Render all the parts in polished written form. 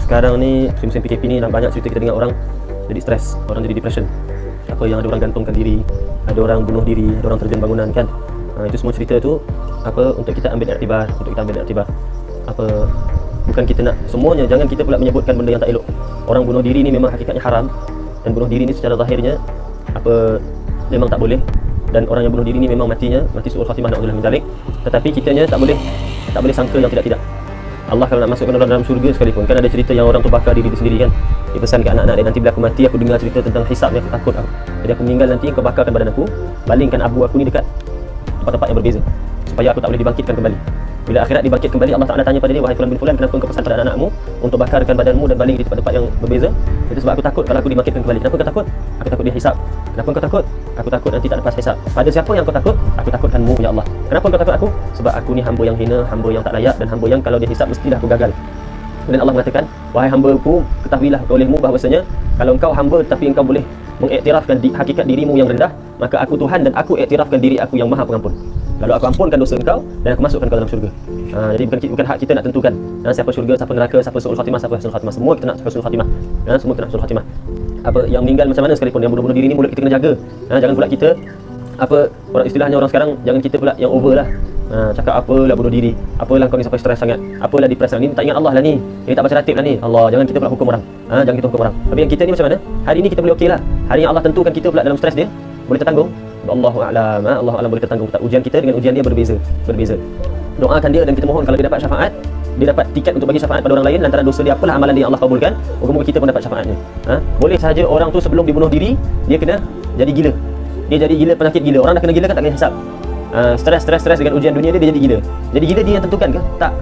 sekarang ni musim PKP ni banyak cerita kita dengar orang jadi stres, orang jadi depression. Apa yang ada orang gantungkan diri, ada orang bunuh diri, ada orang terjun bangunan kan. Itu semua cerita tu apa untuk kita ambil iktibar, apa bukan kita nak semuanya, jangan kita pula menyebutkan benda yang tak elok. Orang bunuh diri ni memang hakikatnya haram, dan bunuh diri ni secara zahirnya apa memang tak boleh, dan orang yang bunuh diri ni memang mati su'ul khatimah, na'udzubillah min dzalik. Tetapi kitanya tak boleh sangka yang tidak. Allah kalau nak masukkan orang dalam syurga sekalipun, kan ada cerita yang orang tu bakar diri dia sendiri kan. Dia pesan ke anak-anak dia, nanti bila aku mati aku dengar cerita tentang hisab ni, aku takut aku. Jadi aku meninggal nanti kau bakarkan badan aku, balingkan abu aku ni dekat tempat-tempat yang berbeza supaya aku tak boleh dibangkitkan kembali. Bila akhirat dibangkit kembali, Allah Ta'ala tanya pada dia, wahai fulan bin fulan, kenapa engkau pesan pada anak-anakmu untuk bakarkan badanmu dan baling di tempat-tempat yang berbeza? Itu sebab aku takut kalau aku dibangkitkan kembali. Kenapa kau takut? Aku takut dia hisab. Kenapa kau takut? Aku takut nanti tak lepas hisab. Pada siapa yang kau takut? Aku takutkanmu ya Allah. Kenapa kau takut aku? Sebab aku ni hamba yang hina, hamba yang tak layak, dan hamba yang kalau dia hisab mestilah aku gagal. Dan Allah mengatakan, wahai hamba-Ku, ketahuilah olehmu bahawasanya kalau engkau hamba tapi engkau boleh mengiktirafkan hakikat dirimu yang rendah, maka aku Tuhan dan aku iktirafkan diri aku yang Maha Pengampun. Lalu aku ampunkan dosa engkau dan aku masukkan kau dalam syurga. Jadi bukan hak kita nak tentukan siapa syurga, siapa neraka, siapa su'ul khatimah, siapa husnul khatimah. Semua kita nak husnul khatimah. Semua kita nak husnul khatimah. Apa yang meninggal macam mana sekalipun, yang bunuh diri ni mulut kita kena jaga. Jangan pula kita istilahnya orang sekarang, jangan kita pula yang over lah. Cakap apalah bunuh diri, apalah kau ni sampai stres sangat, apalah depresi ni, tak ingat Allah lah ni, tak baca ratib lah ni. Allah, jangan kita pula hukum orang. Jangan kita hukum orang. Tapi yang kita ni macam mana? Hari ni kita boleh okey lah. Hari yang Allah tentukan kita pula dalam stres dia boleh tertanggung. Allahu a'lam. Allahu a'lam boleh tertanggung. Ujian kita dengan ujian dia berbeza. Doakan dia dan kita mohon kalau dia dapat syafaat, dia dapat tiket untuk bagi syafaat pada orang lain lantaran dosa dia, apalah amalan dia yang Allah kabulkan, moga-moga kita pun dapat syafaatnya. Boleh sahaja orang tu sebelum dibunuh diri dia kena jadi gila. Dia jadi gila, penyakit gila. Orang dah kena gila kan tak kena hisap. Stres dengan ujian dunia dia jadi gila. Jadi gila dia yang tentukan ke? Tak.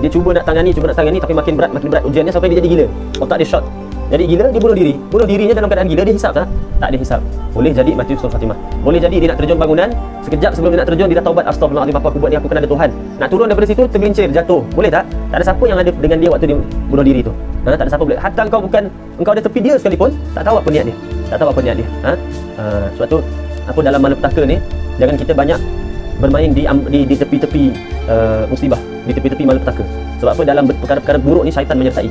Dia cuba nak tangani tapi makin berat ujiannya sampai dia jadi gila. Otak dia short. Jadi gila, dia bunuh diri. Bunuh dirinya dalam keadaan gila, dia hisap tak? Tak ada hisap. Boleh jadi mati husnul khatimah. Boleh jadi dia nak terjun bangunan, sekejap sebelum dia nak terjun dia dah taubat, astagfirullahalazim, apa aku buat ni, aku kena ada Tuhan. Nak turun daripada situ tergelincir, jatuh. Boleh tak? Tak ada siapa yang ada dengan dia waktu dia bunuh diri tu. Tak ada siapa boleh. Hatta engkau ada tepi dia sekalipun, tak tahu apa niat dia. Sebab tu apa dalam malapetaka ni, jangan kita banyak bermain di tepi-tepi musibah, di tepi-tepi malapetaka. Sebab apa dalam perkara-perkara buruk ni syaitan menyertai.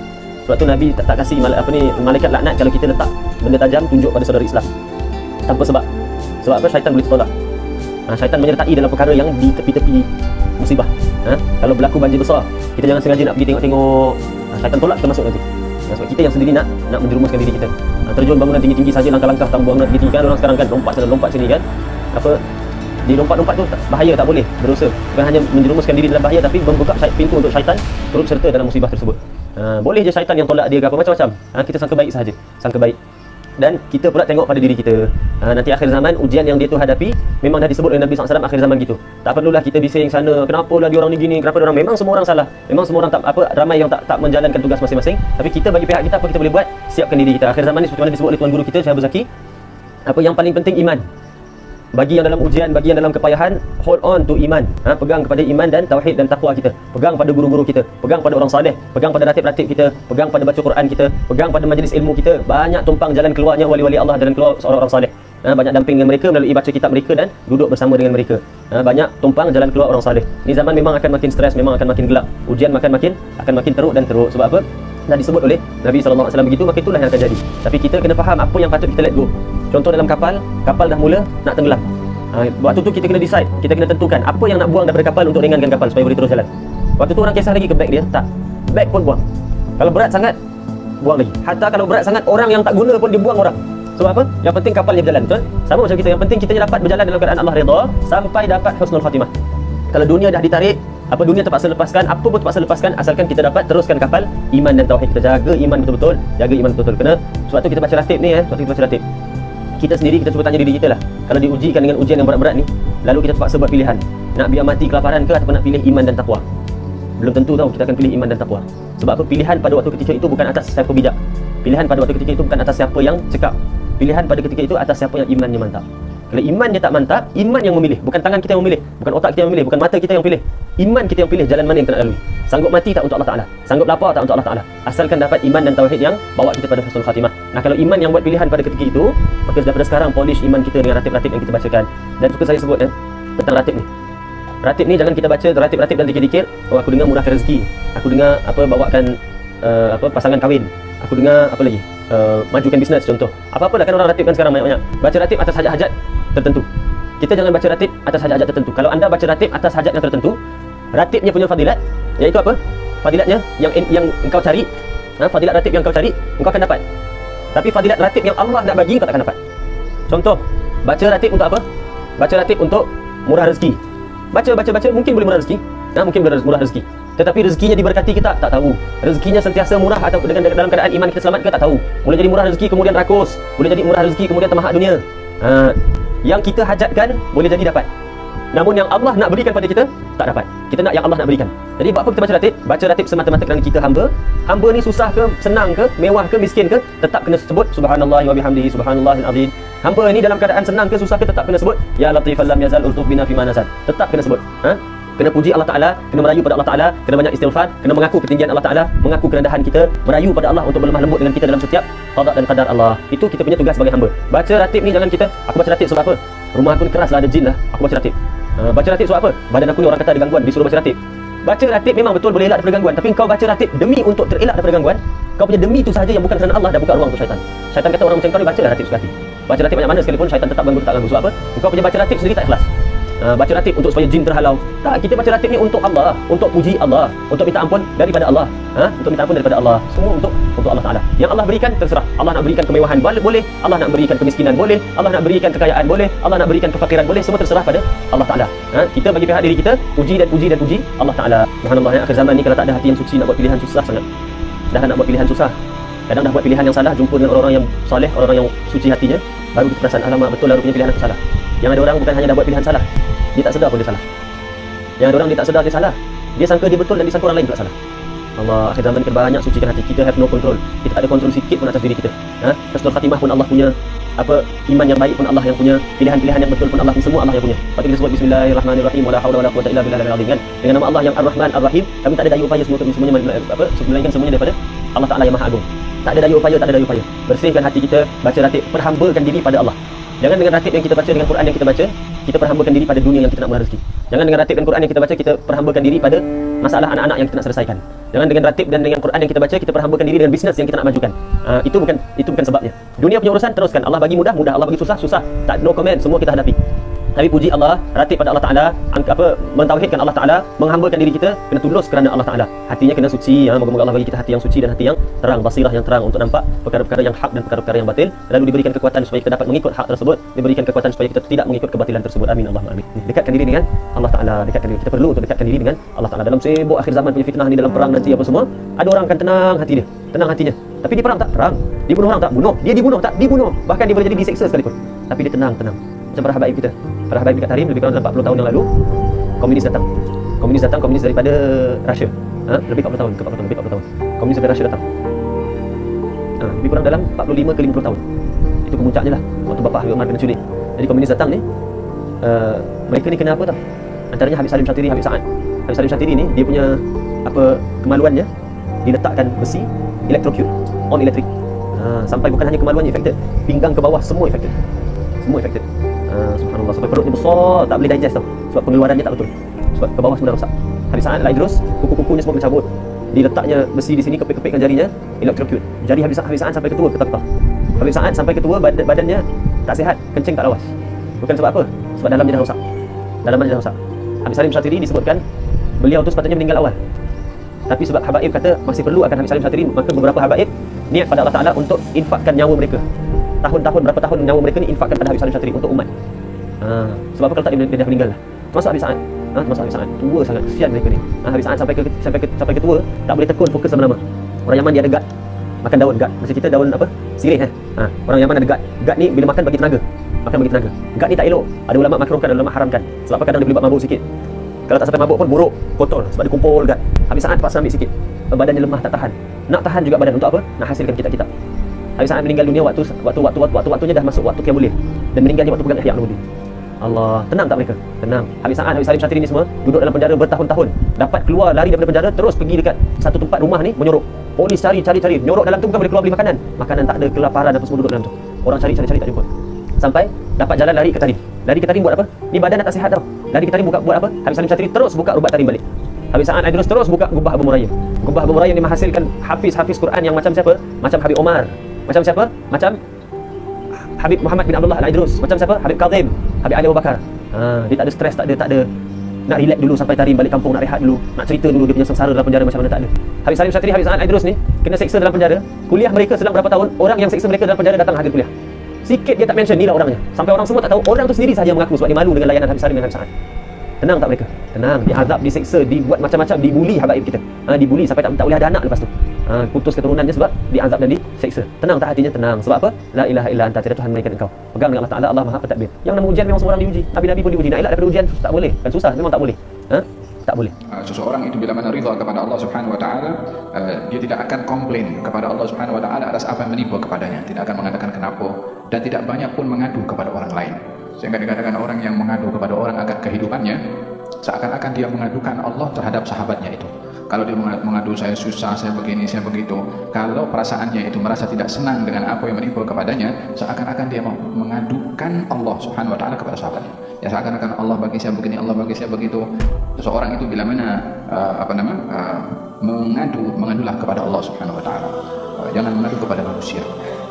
Sebab tu Nabi tak kasih malaikat laknat kalau kita letak benda tajam tunjuk pada saudara Islam tanpa sebab. Sebab apa? Syaitan boleh tertolak. Syaitan menyertai dalam perkara yang di tepi-tepi musibah. Kalau berlaku banjir besar, kita jangan sengaja nak pergi tengok-tengok. Syaitan tolak kita masuk nanti. Sebab kita yang sendiri nak menjerumuskan diri kita. Terjun bangunan tinggi-tinggi saja, langkah-langkah bangunan tinggi-tinggi kan orang sekarang kan lompat sana lompat sini kan. Di lompat-lompat tu bahaya, tak boleh, berdosa. Bukan hanya menjerumuskan diri dalam bahaya, tapi membuka pintu untuk syaitan turut serta dalam musibah tersebut. Boleh je syaitan yang tolak dia ke apa macam-macam. Kita sangka baik sahaja, sangka baik. Dan kita pula tengok pada diri kita. Nanti akhir zaman ujian yang dia tu hadapi memang dah disebut oleh Nabi SAW akhir zaman gitu. Tak perlulah kita bising sana, kenapalah dia orang ni gini, kenapa dia orang, memang semua orang salah. Memang semua orang ramai yang tak menjalankan tugas masing-masing. Tapi kita bagi pihak kita apa kita boleh buat? Siapkan diri kita. Akhir zaman ni seperti mana disebut oleh tuan guru kita Syekh Abu Zaki, apa yang paling penting iman. Bagi yang dalam ujian, bagi yang dalam kepayahan, hold on to iman. Pegang kepada iman dan tauhid dan takwa kita. Pegang pada guru-guru kita, pegang pada orang saleh, pegang pada ratib-ratib kita, pegang pada baca Quran kita, pegang pada majlis ilmu kita. Banyak tumpang jalan keluarnya wali-wali Allah, jalan keluar orang saleh. Banyak damping dengan mereka melalui baca kitab mereka dan duduk bersama dengan mereka. Banyak tumpang jalan keluar orang saleh. Ni zaman memang akan makin stres, memang akan makin gelap. Ujian akan makin teruk dan teruk. Sebab apa? Dah disebut oleh Nabi SAW begitu, maka itulah yang akan jadi. Tapi kita kena faham apa yang patut kita let go. Contoh dalam kapal dah mula nak tenggelam. Waktu tu kita kena decide, kita kena tentukan apa yang nak buang daripada kapal untuk ringankan kapal supaya boleh terus jalan. Waktu tu orang kisah lagi ke beg dia? Tak. Beg pun buang. Kalau berat sangat, buang lagi. Hatta kalau berat sangat, orang yang tak guna pun dibuang orang. Sebab apa? Yang penting kapalnya berjalan, betul? Sama macam kita, yang penting kita dapat berjalan dalam keadaan Allah redha sampai dapat husnul khatimah. Kalau dunia dah ditarik, dunia terpaksa lepaskan, apa pun terpaksa lepaskan, asalkan kita dapat teruskan kapal iman dan tauhid. Kita jaga iman betul-betul, Kena sebab tu kita baca ratib ni kita sendiri kita cuba tanya diri kita lah. Kalau diujikan dengan ujian yang berat-berat ni, lalu kita terpaksa buat pilihan, nak biar mati kelaparan ke ataupun nak pilih iman dan takwa. Belum tentu tahu kita akan pilih iman dan takwa. Sebab apa? Pilihan pada waktu ketika itu bukan atas siapa bijak. Pilihan pada waktu ketika itu bukan atas siapa yang cekap. Pilihan pada ketika itu atas siapa yang imannya mantap. Kalau iman dia tak mantap, iman yang memilih, bukan tangan kita yang memilih, bukan otak kita yang memilih, bukan mata kita yang pilih. Iman kita yang pilih jalan mana yang kita nak lalui. Sanggup mati tak untuk Allah Ta'ala, sanggup lapar tak untuk Allah Ta'ala, asalkan dapat iman dan tauhid yang bawa kita pada husnul khatimah. Kalau iman yang buat pilihan pada ketika itu, maka daripada sekarang polish iman kita dengan ratib-ratib yang kita bacakan. Dan suka saya sebut tentang ratib ni. Ratib ni jangan kita baca ratib-ratib dan zikir-zikir. Aku dengar murahkan rezeki, aku dengar bawakan apa pasangan kahwin. Aku dengar apa lagi? Majukan bisnes contoh. Apa-apa lah kan orang ratibkan sekarang banyak-banyak. Baca ratib atas hajat-hajat tertentu. Kita jangan baca ratib atas hajat-hajat tertentu. Kalau anda baca ratib atas hajat yang tertentu, ratibnya punya fadilat, iaitu apa? Fadilatnya yang engkau cari, fadilat ratib yang engkau cari, engkau akan dapat. Tapi fadilat ratib yang Allah nak bagi, engkau tak akan dapat. Contoh, baca ratib untuk apa? Baca ratib untuk murah rezeki. Baca mungkin boleh murah rezeki. Mungkin boleh murah rezeki. Tetapi rezekinya diberkati kita tak tahu. Rezekinya sentiasa murah atau dengan dalam keadaan iman kita selamat kita tak tahu. Boleh jadi murah rezeki kemudian rakus, boleh jadi murah rezeki kemudian termahak dunia. Yang kita hajatkan boleh jadi dapat. Namun yang Allah nak berikan pada kita tak dapat. Kita nak yang Allah nak berikan. Jadi buat apa kita baca ratib? Baca ratib semata-mata kerana kita hamba. Hamba ni susah ke, senang ke, mewah ke, miskin ke, tetap kena sebut subhanallahi wa bihamdihi subhanallahil azim. Hamba ni dalam keadaan senang ke, susah ke, tetap kena sebut ya latifal lam yazal ultuf bina fi ma nazal. Tetap kena sebut. Kena puji Allah Ta'ala, kena merayu pada Allah Ta'ala, kena banyak istighfar, kena mengaku ketinggian Allah Ta'ala, mengaku kerendahan kita, merayu pada Allah untuk berlemah lembut dengan kita dalam setiap qada dan qadar Allah. Itu kita punya tugas sebagai hamba. Baca ratib ni jangan kita, aku baca ratib sebab apa? Rumah aku ni keras lah, ada jin lah, aku baca ratib. Baca ratib sebab apa? Badan aku ni orang kata ada gangguan, disuruh baca ratib. Baca ratib memang betul boleh elak daripada gangguan, tapi kau baca ratib demi untuk terelak daripada gangguan, kau punya demi itu sahaja yang bukan kerana Allah dah buka ruang untuk syaitan. Syaitan kata orang macam kau ni bacalah ratib sekali. Baca ratib banyak mana sekalipun syaitan tetap ganggu, tak ganggu. Sebab apa? Kau punya baca ratib sendiri tak ikhlas. Baca ratib untuk supaya jin terhalau. Tak, kita baca ratib ni untuk Allah, untuk puji Allah, untuk minta ampun daripada Allah. Untuk minta ampun daripada Allah. Semua untuk Allah Ta'ala. Yang Allah berikan terserah. Allah nak berikan kemewahan boleh, Allah nak berikan kemiskinan boleh, Allah nak berikan kekayaan boleh, Allah nak berikan kefakiran boleh, semua terserah pada Allah Ta'ala. Kita bagi pihak diri kita puji dan puji Allah Ta'ala. Subhanallah, yang akhir zaman ni kalau tak ada hati yang suci nak buat pilihan susah sangat. Dah nak buat pilihan susah. Kadang dah buat pilihan yang salah, jumpa dengan orang-orang yang soleh, orang-orang yang suci hatinya, baru kita perasan alamak betul lah rupanya pilihan aku salah. Yang ada orang bukan hanya dah buat pilihan salah, dia tak sedar pun dia salah. Yang ada orang dia tak sedar dia salah, dia sangka dia betul dan dia sangka orang lain pula salah. Allah, akhir zaman kita banyak sucikan hati. Kita have no control. Kita tak ada kontrol sikit pun atas diri kita. Husnul khatimah pun Allah punya, iman yang baik pun Allah yang punya, pilihan-pilihan yang betul pun Allah, semua Allah yang punya. Lepas kita sebut bismillahirrahmanirrahim wala haula wala quwwata illa billahil azim kan. Dengan nama Allah yang Ar-Rahman Ar-Rahim, kami tak ada daya upaya semuanya melainkan semuanya daripada Allah Ta'ala yang Maha Agung. Tak ada daya upaya. Bersihkan hati kita, baca ratib, perhambakan diri pada Allah. Jangan dengan ratib yang kita baca, dengan Quran yang kita baca, kita perhambakan diri pada dunia yang kita nak murah rezeki. Jangan dengan ratib dan Quran yang kita baca, kita perhambakan diri pada masalah anak-anak yang kita nak selesaikan. Jangan dengan ratib dan dengan Quran yang kita baca, kita perhambakan diri dengan bisnes yang kita nak majukan. Itu bukan sebabnya. Dunia punya urusan teruskan. Allah bagi mudah, Allah bagi susah. Tak, no comment, semua kita hadapi. Tapi puji Allah, ratib pada Allah Ta'ala, mentauhidkan Allah Ta'ala, menghambakan diri kita, kena tulus kerana Allah Ta'ala. Hatinya kena suci. Moga-moga Allah bagi kita hati yang suci dan hati yang terang, basirah yang terang untuk nampak perkara-perkara yang hak dan perkara-perkara yang batil. Lalu diberikan kekuatan supaya kita dapat mengikut hak tersebut, diberikan kekuatan supaya kita tidak mengikut kebatilan tersebut. Amin Allahumma amin. Dekatkan diri dengan Allah Ta'ala, dekatkan diri. Kita perlu untuk dekatkan diri dengan Allah Ta'ala. Dalam sibuk akhir zaman punya fitnah ni, dalam perang nanti apa semua, ada orang akan tenang hatinya. Tapi dia perang tak? Perang. Dia bunuh orang tak? Bunuh. Dia dibunuh tak? Dibunuh. Bahkan dia boleh jadi diseksa sekalipun. Tapi dia tenang. Macam para habaib kita. Para habaib dekat Tarim lebih kurang dalam 40 tahun yang lalu, komunis datang daripada Russia. Lebih 40 tahun. Komunis dari Russia datang. Lebih kurang dalam 45 ke 50 tahun. Itu kemuncaknya lah waktu bapa Habib Umar kena culik. Jadi komunis datang ni, mereka ni kena apa tau? Antaranya Habib Salim Syatiri, Habib Salim Syatiri ni dia punya kemaluannya diletakkan besi electrocute on electric. Sampai bukan hanya kemaluannya affected, pinggang ke bawah semua affected. Subhanallah, sampai perutnya besar, tak boleh digest tau. Sebab pengeluarannya tak betul. Sebab ke bawah semua dah rosak. Habis saat Al Idrus, kuku-kukunya semua kena cabut. Diletaknya besi di sini, kepek-kepekkan jarinya, electrocute. Jari habis saat sampai ketua ketak-ketak. Habis saat sampai ketua badannya tak sihat, kencing tak lawas. Bukan sebab apa? Sebab dalamnya dah rosak. Habib Salim Syatiri disebutkan beliau tu sepatutnya meninggal awal. Tapi sebab habaib kata masih perlu akan Habib Salim Syatiri, maka beberapa habaib niat pada Allah Ta'ala untuk infakkan nyawa mereka. Berapa tahun nyawa mereka ni infakkan pada Habib Salim Syatiri untuk umat. Sebab apa? Kalau tak dia dah meninggal lah. Termasuk Habib Sa'ad. Tua sangat, kesian mereka ni. Habib Sa'ad sampai ke tua tak boleh tekun fokus lama-lama. Orang Yaman dia ada gad, makan daun gad. Macam kita daun apa? Sirih orang Yaman ada gad. Gad ni bila makan bagi tenaga. Gad ni tak elok. Ada ulama makruhkan, ada ulama haramkan. Sebab apa? Kadang dia boleh buat mabuk sikit. Kalau tak sampai mabuk pun buruk, kotor sebab dia kumpul gad. Habib Sa'ad paksa ambil sikit. Badannya lemah, tak tahan. Nak tahan juga badan untuk apa? Nak hasilkan kitab-kitab. Habib Sa'ad meninggal dunia waktunya dah masuk waktu Qiyamul Lail dan meninggalnya waktu pegang Ihya Ulumuddin. Allah, tenang tak mereka? Tenang. Habib Salim Syatiri ni semua duduk dalam penjara bertahun-tahun. Dapat keluar, lari daripada penjara, terus pergi dekat satu tempat rumah ni menyorok. Polis cari. Nyorok dalam tu bukan boleh keluar beli makanan tak ada, kelaparan apa semua duduk dalam tu. Orang cari tak jumpa. Sampai dapat jalan lari ke Tarim buat apa? Ni badan dah tak sihat tau. Lari ke Tarim buat apa? Habib Salim Syatiri terus buka ubat Tarim balik. Habib Sa'ad Al-Idrus terus buka Gubah Abu Murayyim. Gubah Abu Murayyim yang menghasilkan hafiz Quran yang macam siapa? Macam Habib Omar. Macam siapa? Macam Habib Muhammad bin Abdullah Al-Idrus. Macam siapa? Habib Kazim, Habib Ali Abu Bakar. Dia tak ada stres, tak ada nak relax dulu sampai tarim balik kampung, nak rehat dulu, nak cerita dulu dia punya sengsara dalam penjara macam mana, tak ada. Habib Salim Syatiri, Habib Sa'ad Al-Idrus ni kena seksa dalam penjara. Kuliah mereka selang berapa tahun, orang yang seksa mereka dalam penjara datang hadir kuliah. Sikit dia tak mention ni lah orangnya. Sampai orang semua tak tahu, orang tu sendiri sahaja mengaku sebab dia malu dengan layanan Habib Salim dan Habib Sa'ad. Tenang tak mereka? Tenang, diazab, diseksa, dibuat macam-macam, dibuli habaib kita. Dibuli sampai tak boleh ada anak lepas tu. Putus keturunannya sebab diazab dan diseksa. Tenang tak hatinya? Tenang. Sebab apa? La ilaha illa anta, tiada Tuhan melainkan engkau. Pegang dengan Allah Ta'ala, Allah Maha Pentadbir. Yang nama ujian memang semua orang diuji. Nabi-nabi pun diuji. Nak elak daripada ujian tak boleh. Kan susah, memang tak boleh. Tak boleh. Seseorang itu bila mana ridha kepada Allah Subhanahu wa taala, dia tidak akan komplain kepada Allah Subhanahu wa taala atas apa yang menimpa kepadanya, tidak akan mengatakan kenapa, dan tidak banyak pun mengadu kepada orang lain. Sehingga dikatakan orang yang mengadu kepada orang akan kehidupannya, seakan-akan dia mengadukan Allah terhadap sahabatnya itu. Kalau dia mengadu saya susah, saya begini, saya begitu, kalau perasaannya itu merasa tidak senang dengan apa yang menimpa kepadanya, seakan-akan dia mengadukan Allah Subhanahu wa taala kepada sahabatnya. Ya, seakan-akan Allah bagi saya begini, Allah bagi saya begitu. Seseorang itu bila mana mengadulah kepada Allah Subhanahu wa taala. Jangan mengadu kepada manusia.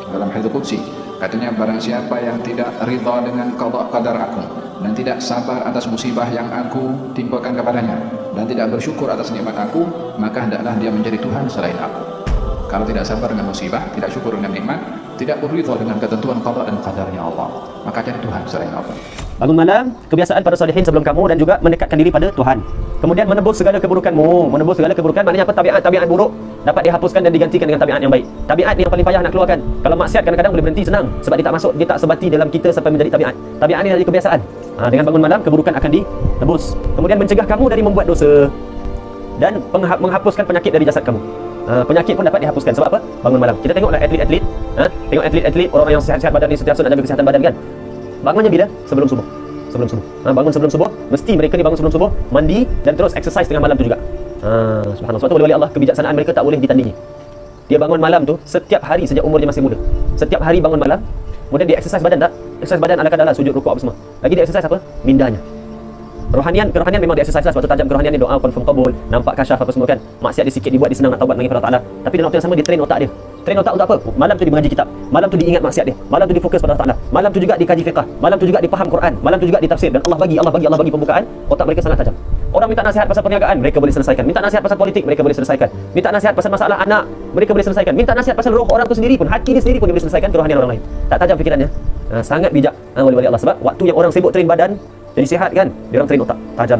Dalam hadis qudsi katanya, barang siapa yang tidak ridha dengan qada qadar aku dan tidak sabar atas musibah yang aku timpakan kepadanya dan tidak bersyukur atas nikmat aku, maka hendaklah dia menjadi Tuhan selain aku. Kalau tidak sabar dengan musibah, tidak syukur dengan nikmat, tidak beridha dengan ketentuan qada dan qadarnya Allah, maka jadi Tuhan selain Allah. Bangun malam, kebiasaan para salihin sebelum kamu, dan juga mendekatkan diri pada Tuhan. Kemudian menebus segala keburukanmu. Menebus segala keburukan maknanya apa? Tabiat buruk dapat dihapuskan dan digantikan dengan tabiat yang baik. Tabiat ni yang paling payah nak keluarkan. Kalau maksiat kadang-kadang boleh berhenti senang sebab dia tak masuk, dia tak sebati dalam kita sampai menjadi tabiat. Tabiat ni jadi kebiasaan. Dengan bangun malam, keburukan akan ditebus. Kemudian mencegah kamu dari membuat dosa dan menghapuskan penyakit dari jasad kamu. Penyakit pun dapat dihapuskan. Sebab apa? Bangun malam. Kita tengoklah atlet-atlet, tengok atlet-atlet, orang yang sihat-sihat badan ni, sentiasa nak jaga kesihatan badan kan. Bangunnya bila? Sebelum subuh. Bangun sebelum subuh. Mesti mereka ni bangun sebelum subuh, mandi dan terus exercise tengah malam tu juga. Subhanallah. Sebab tu wali-wali Allah, kebijaksanaan mereka tak boleh ditandingi. Dia bangun malam tu setiap hari sejak umur dia masih muda. Setiap hari bangun malam. Kemudian dia exercise badan tak? Exercise badan ala kadar sujud, rukuk apa semua. Lagi dia exercise apa? Mindanya. Kerohanian memang dia exercise lah. Sebab tu tajam kerohanian ni, doa confirm qabul, nampak kasyaf apa semua kan. Maksiat dia sikit dibuat, dia senang nak taubat mengingat Allah Ta'ala. Tapi dalam waktu yang sama dia train otak dia. Train otak untuk apa? Malam tu dia mengaji kitab, malam tu diingat maksiat dia, malam tu difokus pada Allah Ta'ala, malam tu juga dikaji fiqah, malam tu juga dipaham Quran, malam tu juga ditafsir. Dan Allah bagi pembukaan. Otak mereka sangat tajam. Orang minta nasihat pasal perniagaan, mereka boleh selesaikan. Minta nasihat pasal politik, mereka boleh selesaikan. Minta nasihat pasal masalah anak, mereka boleh selesaikan. Minta nasihat pasal roh orang tu sendiri pun, hati dia sendiri pun dia boleh selesaikan. Kerohanian orang lain tak tajam fikirannya. Sangat bijak wali-wali Allah. Sebab waktu yang orang sibuk train badan jadi sihat kan, dia orang train otak tajam.